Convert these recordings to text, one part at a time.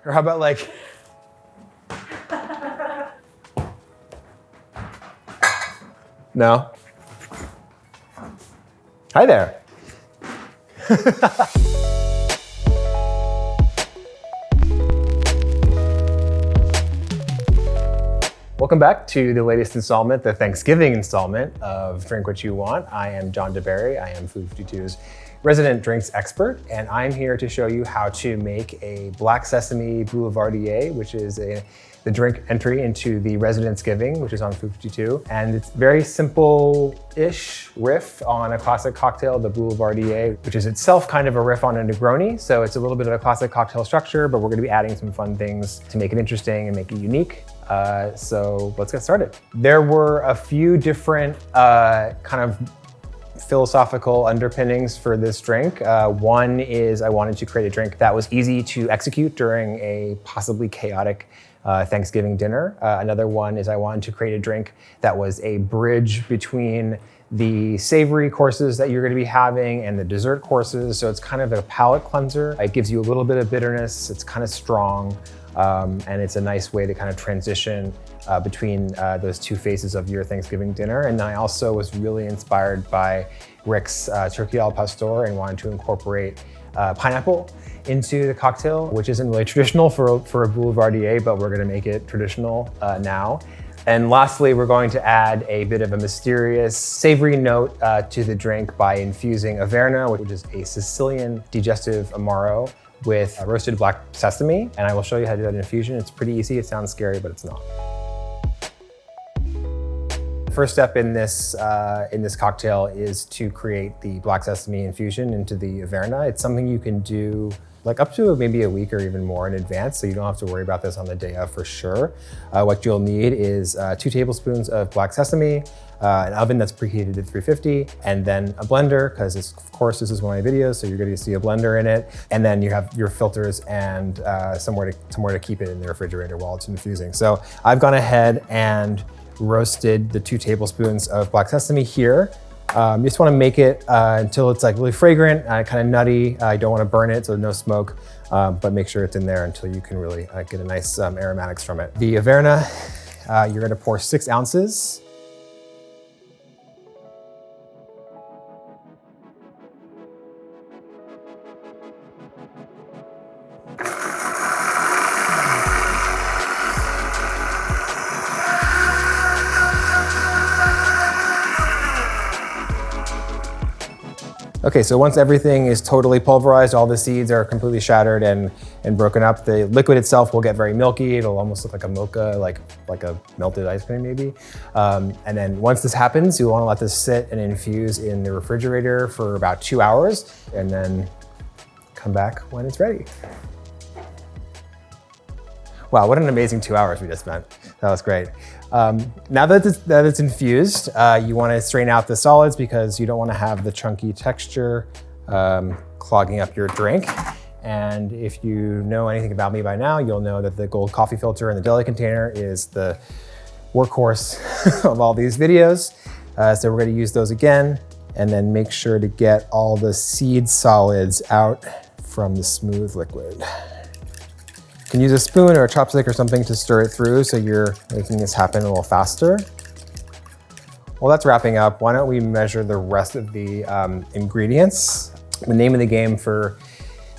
Or how about like, no? Hi there. Welcome back to the latest installment, the Thanksgiving installment of Drink What You Want. I am John deBary. I am Food52's resident drinks expert, and I'm here to show you how to make a black Sesame Boulevardier, which is the drink entry into the Residents Giving, which is on Food52. And it's very simple-ish riff on a classic cocktail, the Boulevardier, which is itself kind of a riff on a Negroni. So it's a little bit of a classic cocktail structure, but we're gonna be adding some fun things to make it interesting and make it unique. So let's get started. There were a few different kind of philosophical underpinnings for this drink. One is I wanted to create a drink that was easy to execute during a possibly chaotic Thanksgiving dinner. Another one is I wanted to create a drink that was a bridge between the savory courses that you're going to be having and the dessert courses. So it's kind of a palate cleanser. It gives you a little bit of bitterness. It's kind of strong. And it's a nice way to kind of transition between those two phases of your Thanksgiving dinner. And then I also was really inspired by Rick's turkey al pastor and wanted to incorporate pineapple into the cocktail, which isn't really traditional for a Boulevardier, but we're gonna make it traditional now. And lastly, we're going to add a bit of a mysterious savory note to the drink by infusing Averna, which is a Sicilian digestive Amaro, with roasted black sesame, and I will show you how to do that in infusion. It's pretty easy. It sounds scary, but it's not. The first step in this cocktail is to create the black sesame infusion into the Averna. It's something you can do like up to maybe a week or even more in advance, so you don't have to worry about this on the day of for sure. What you'll need is 2 tablespoons of black sesame, an oven that's preheated at 350, and then a blender, because of course this is one of my videos, so you're going to see a blender in it. And then you have your filters and somewhere to keep it in the refrigerator while it's infusing. So I've gone ahead and roasted the 2 tablespoons of black sesame here. You just want to make it until it's like really fragrant, kind of nutty. You don't want to burn it, so no smoke, but make sure it's in there until you can really get a nice aromatics from it. The Averna, you're going to pour 6 ounces. Okay, so once everything is totally pulverized, all the seeds are completely shattered and broken up, the liquid itself will get very milky. It'll almost look like a mocha, like a melted ice cream maybe. And then once this happens, you want to let this sit and infuse in the refrigerator for about 2 hours, and then come back when it's ready. Wow, what an amazing 2 hours we just spent. That was great. Now that it's infused, you want to strain out the solids because you don't want to have the chunky texture clogging up your drink. And if you know anything about me by now, you'll know that the gold coffee filter in the deli container is the workhorse of all these videos. So we're going to use those again, and then make sure to get all the seed solids out from the smooth liquid. You can use a spoon or a chopstick or something to stir it through so you're making this happen a little faster. While that's wrapping up, why don't we measure the rest of the ingredients? The name of the game for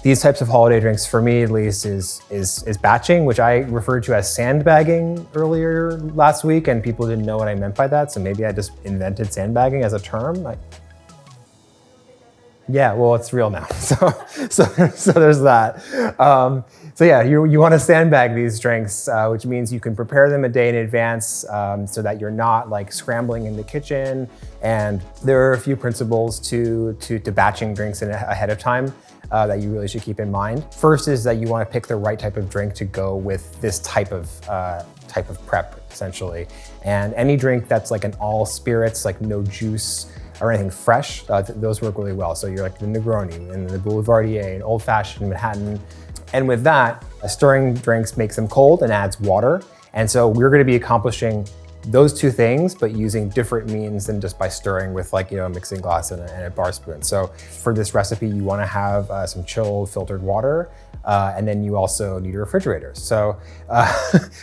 these types of holiday drinks, for me at least, is batching, which I referred to as sandbagging earlier last week, and people didn't know what I meant by that, so maybe I just invented sandbagging as a term. Yeah, well, it's real now, so there's that. So yeah, you want to sandbag these drinks, which means you can prepare them a day in advance so that you're not like scrambling in the kitchen. And there are a few principles to batching drinks ahead of time that you really should keep in mind. First is that you want to pick the right type of drink to go with this type of prep, essentially. And any drink that's like an all spirits, like no juice or anything fresh, those work really well. So you're like the Negroni and the Boulevardier and old fashioned Manhattan. And with that, stirring drinks makes them cold and adds water. And so we're going to be accomplishing those two things, but using different means than just by stirring with like, a mixing glass and a bar spoon. So for this recipe, you want to have some chilled filtered water And then you also need a refrigerator. So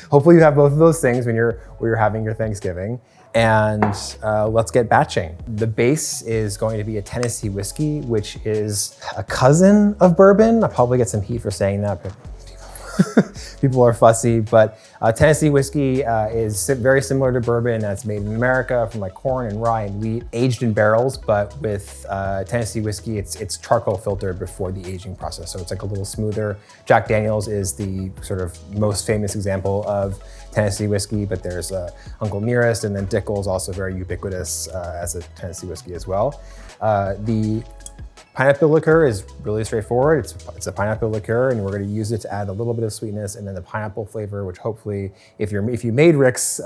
hopefully you have both of those things when you're having your Thanksgiving. And let's get batching. The base is going to be a Tennessee whiskey, which is a cousin of bourbon. I'll probably get some heat for saying that, but people are fussy. But Tennessee whiskey is very similar to bourbon. It's made in America from like corn and rye and wheat, aged in barrels. But with Tennessee whiskey, it's charcoal filtered before the aging process. So it's like a little smoother. Jack Daniel's is the sort of most famous example of Tennessee whiskey, but there's Uncle Nearest, and then Dickel's also very ubiquitous as a Tennessee whiskey as well. The pineapple liqueur is really straightforward. It's a pineapple liqueur, and we're going to use it to add a little bit of sweetness, and then the pineapple flavor, which hopefully, if you made Rick's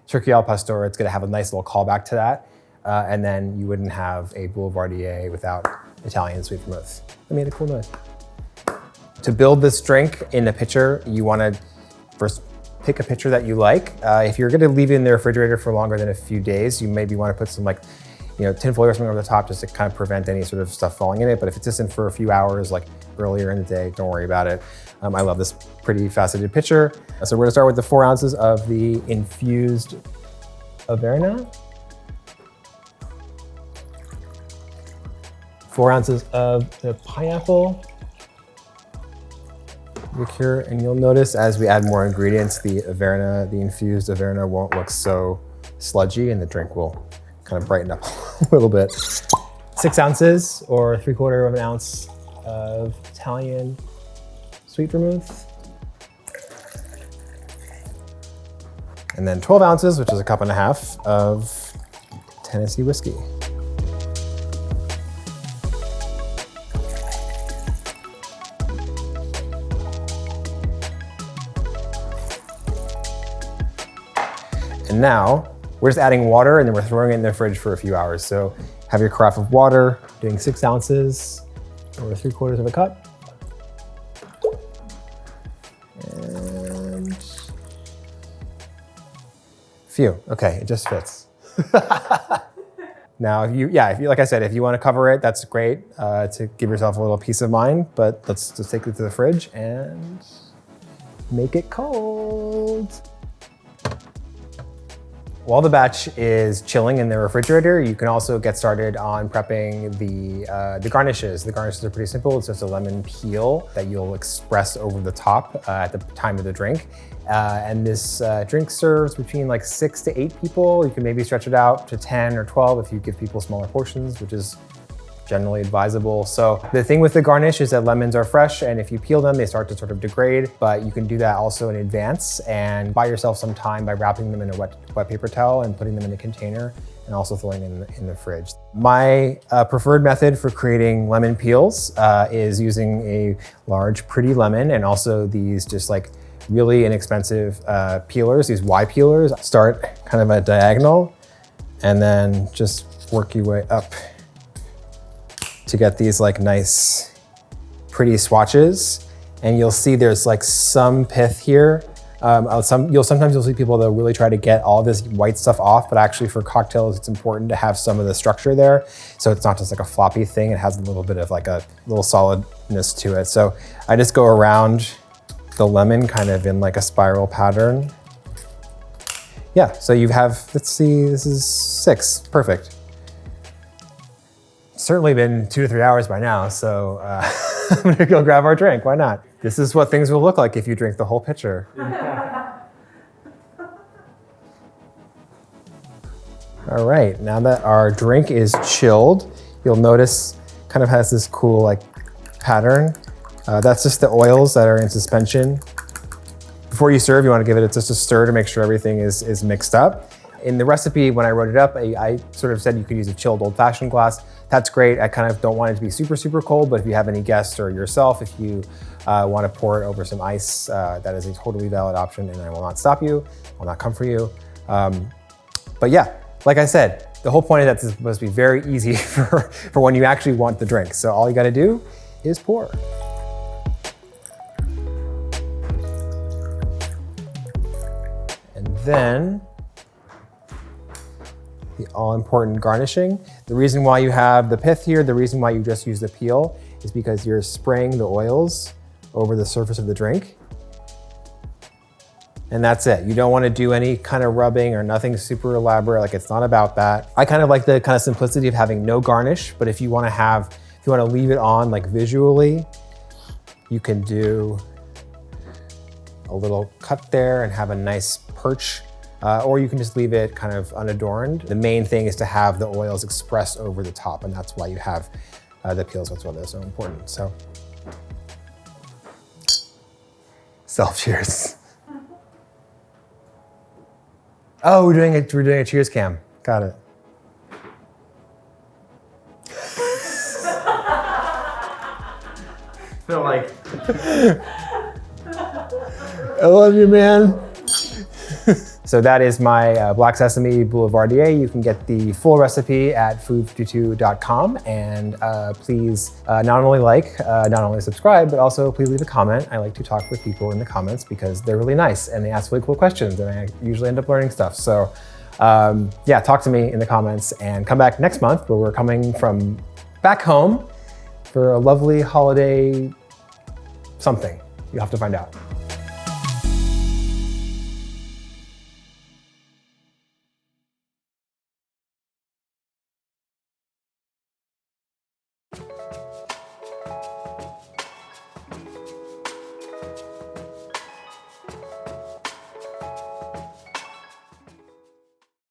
turkey al pastor, it's going to have a nice little callback to that, and then you wouldn't have a Boulevardier without Italian sweet vermouth. I made a cool noise. To build this drink in a pitcher, you want to first pick a pitcher that you like. If you're going to leave it in the refrigerator for longer than a few days, you maybe want to put some tinfoil or something over the top just to kind of prevent any sort of stuff falling in it. But if it's just in for a few hours, like earlier in the day, don't worry about it. I love this pretty faceted pitcher. So we're gonna start with the 4 ounces of the infused Averna. 4 ounces of the pineapple liqueur, and you'll notice as we add more ingredients, the infused Averna won't look so sludgy, and the drink will kind of brighten up a little bit. 6 ounces or 3/4 of an ounce of Italian sweet vermouth. And then 12 ounces, which is a 1.5 cups of Tennessee whiskey. And now we're just adding water, and then we're throwing it in the fridge for a few hours. So have your carafe of water, doing 6 ounces or 3/4 of a cup. And phew, okay, it just fits. Now, if you, like I said, if you want to cover it, that's great to give yourself a little peace of mind, but let's just take it to the fridge and make it cold. While the batch is chilling in the refrigerator, you can also get started on prepping the garnishes. The garnishes are pretty simple. It's just a lemon peel that you'll express over the top at the time of the drink. And this drink serves between like 6 to 8 people. You can maybe stretch it out to 10 or 12 if you give people smaller portions, which is generally advisable. So the thing with the garnish is that lemons are fresh, and if you peel them, they start to sort of degrade, but you can do that also in advance and buy yourself some time by wrapping them in a wet paper towel and putting them in a container and also throwing them in the fridge. My preferred method for creating lemon peels is using a large, pretty lemon, and also these just like really inexpensive peelers, these Y peelers. Start kind of at diagonal and then just work your way up to get these like nice, pretty swatches. And you'll see there's like some pith here. Sometimes you'll see people that really try to get all this white stuff off, but actually for cocktails, it's important to have some of the structure there. So it's not just like a floppy thing, it has a little bit of like a little solidness to it. So I just go around the lemon kind of in like a spiral pattern. Yeah, so you have, let's see, this is 6, perfect. Certainly been 2 to 3 hours by now, so I'm gonna go grab our drink, why not? This is what things will look like if you drink the whole pitcher. All right, now that our drink is chilled, you'll notice kind of has this cool like pattern. That's just the oils that are in suspension. Before you serve, you wanna give it just a stir to make sure everything is mixed up. In the recipe, when I wrote it up, I sort of said you could use a chilled old-fashioned glass. That's great. I kind of don't want it to be super, super cold, but if you have any guests or yourself, if you want to pour it over some ice, that is a totally valid option, and I will not stop you, I will not come for you. But yeah, like I said, the whole point is that this is supposed to be very easy for when you actually want the drink. So all you got to do is pour. And then the all-important garnishing. The reason why you have the pith here, the reason why you just use the peel is because you're spraying the oils over the surface of the drink. And that's it. You don't want to do any kind of rubbing or nothing super elaborate. Like, it's not about that. I kind of like the kind of simplicity of having no garnish, but if you want to leave it on like visually, you can do a little cut there and have a nice perch, or you can just leave it kind of unadorned. The main thing is to have the oils express over the top, and that's why you have the peels. That's why they're so important. So, self-cheers. Oh, we're doing a cheers cam. Got it. Feel like I love you, man. So that is my Black Sesame Boulevardier. You can get the full recipe at food52.com. And please not only subscribe, but also please leave a comment. I like to talk with people in the comments because they're really nice and they ask really cool questions and I usually end up learning stuff. So yeah, talk to me in the comments and come back next month where we're coming from back home for a lovely holiday something. You'll have to find out.